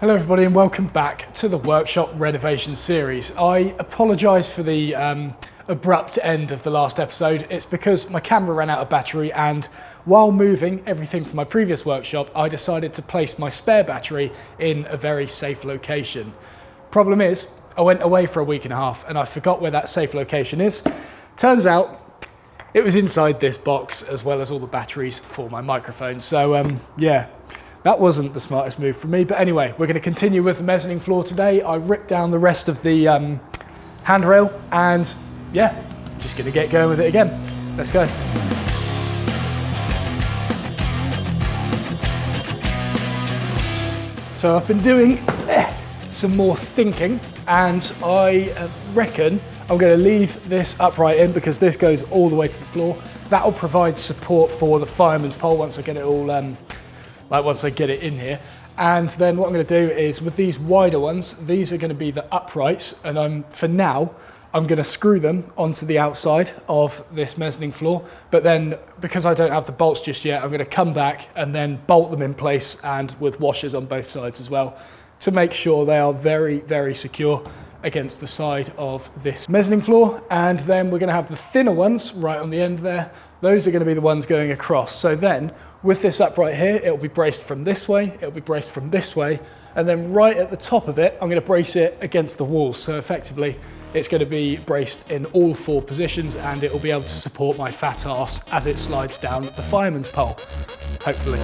Hello everybody and welcome back to the workshop renovation series. I apologise for the abrupt end of the last episode. It's because my camera ran out of battery, and while moving everything from my previous workshop, I decided to place my spare battery in a very safe location. Problem is, I went away for a week and a half and I forgot where that safe location is. Turns out it was inside this box, as well as all the batteries for my microphone. So yeah, that wasn't the smartest move from me. But anyway, we're going to continue with the mezzanine floor today. I ripped down the rest of the handrail and yeah, just going to get going with it again. Let's go. So I've been doing some more thinking, and I reckon I'm going to leave this upright in because this goes all the way to the floor. That'll provide support for the fireman's pole once I get it all once I get it in here. And then what I'm going to do is, with these wider ones, these are going to be the uprights, and for now I'm going to screw them onto the outside of this mezzanine floor. But then, because I don't have the bolts just yet, I'm going to come back and then bolt them in place, and with washers on both sides as well, to make sure they are very, very secure against the side of this mezzanine floor. And then we're going to have the thinner ones right on the end there. Those are going to be the ones going across. So then, with this upright here, it'll be braced from this way, it'll be braced from this way, and then right at the top of it, I'm going to brace it against the wall. So effectively, it's going to be braced in all four positions, and it will be able to support my fat arse as it slides down the fireman's pole, hopefully.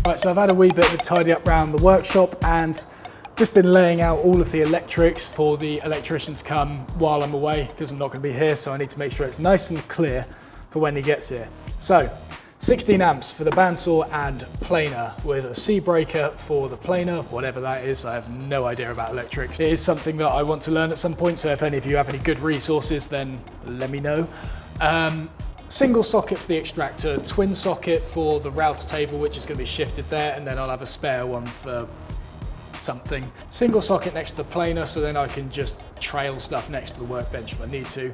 Right, so I've had a wee bit of a tidy up around the workshop and just been laying out all of the electrics for the electrician to come while I'm away, because I'm not going to be here, so I need to make sure it's nice and clear for when he gets here. So 16 amps for the bandsaw and planer, with a C breaker for the planer, whatever that is. I have no idea about electrics. It is something that I want to learn at some point, so if any of you have any good resources, then let me know. Single socket for the extractor, twin socket for the router table, which is going to be shifted there, and then I'll have a spare one for something. Single socket next to the planer, so then I can just trail stuff next to the workbench if I need to.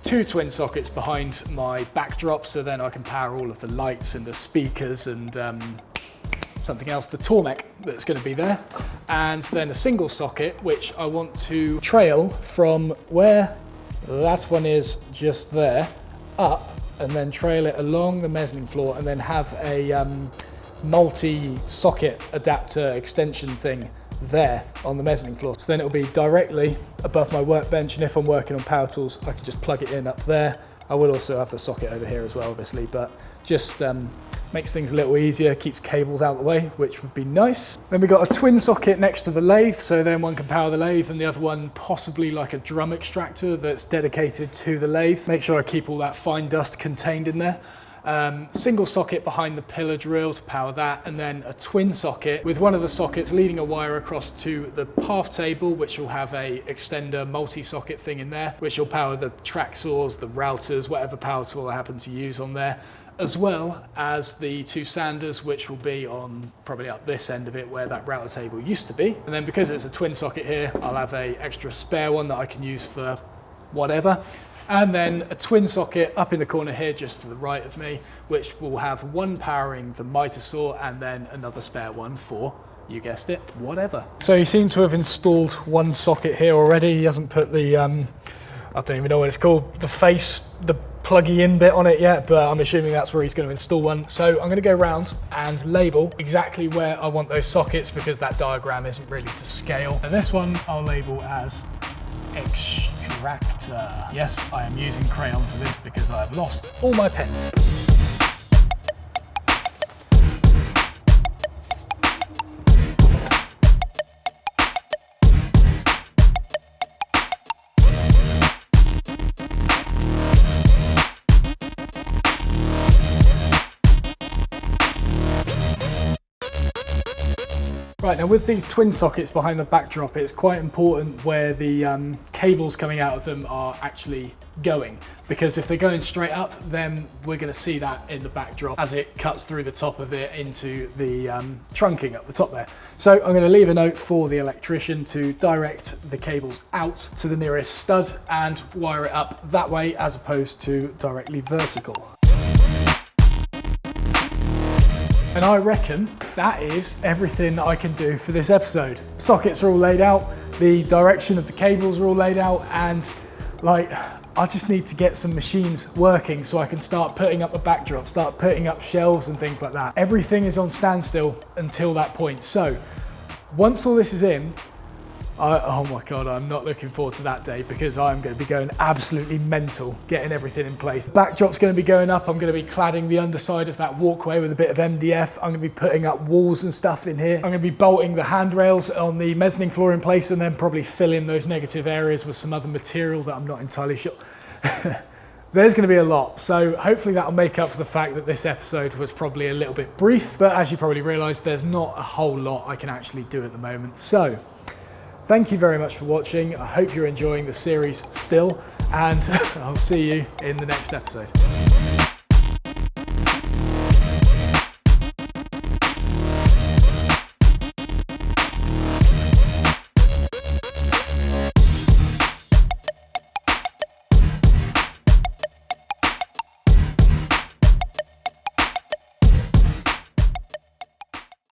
Two twin sockets behind my backdrop, so then I can power all of the lights and the speakers and something else, the Tormek that's going to be there. And then a single socket, which I want to trail from where that one is just there, up, and then trail it along the mezzanine floor, and then have a multi-socket adapter extension thing there on the mezzanine floor. So then it'll be directly above my workbench, and if I'm working on power tools, I can just plug it in up there. I will also have the socket over here as well, obviously, but just makes things a little easier, keeps cables out of the way, which would be nice. Then we've got a twin socket next to the lathe, so then one can power the lathe, and the other one possibly like a drum extractor that's dedicated to the lathe. Make sure I keep all that fine dust contained in there. Single socket behind the pillar drill to power that, and then a twin socket with one of the sockets leading a wire across to the path table, which will have a extender multi-socket thing in there, which will power the track saws, the routers, whatever power tool I happen to use on there, as well as the two sanders, which will be on probably up this end of it where that router table used to be. And then because it's a twin socket here, I'll have a extra spare one that I can use for whatever. And then a twin socket up in the corner here just to the right of me, which will have one powering the miter saw and then another spare one for, you guessed it, whatever. So he seemed to have installed one socket here already. He hasn't put the, I don't even know what it's called, the pluggy in bit on it yet, but I'm assuming that's where he's going to install one. So I'm going to go around and label exactly where I want those sockets, because that diagram isn't really to scale. And this one I'll label as extractor. Yes, I am using crayon for this because I have lost all my pens. Right, now with these twin sockets behind the backdrop, it's quite important where the cables coming out of them are actually going, because if they're going straight up, then we're going to see that in the backdrop as it cuts through the top of it into the trunking at the top there. So I'm going to leave a note for the electrician to direct the cables out to the nearest stud and wire it up that way as opposed to directly vertical. And I reckon that is everything I can do for this episode. Sockets are all laid out, the direction of the cables are all laid out, and like, I just need to get some machines working so I can start putting up the backdrop, start putting up shelves and things like that. Everything is on standstill until that point. So once all this is in, oh my God, I'm not looking forward to that day, because I'm going to be going absolutely mental getting everything in place. The backdrop's going to be going up. I'm going to be cladding the underside of that walkway with a bit of MDF. I'm going to be putting up walls and stuff in here. I'm going to be bolting the handrails on the mezzanine floor in place, and then probably fill in those negative areas with some other material that I'm not entirely sure. There's going to be a lot, so hopefully that'll make up for the fact that this episode was probably a little bit brief, but as you probably realised, there's not a whole lot I can actually do at the moment. So thank you very much for watching. I hope you're enjoying the series still, and I'll see you in the next episode.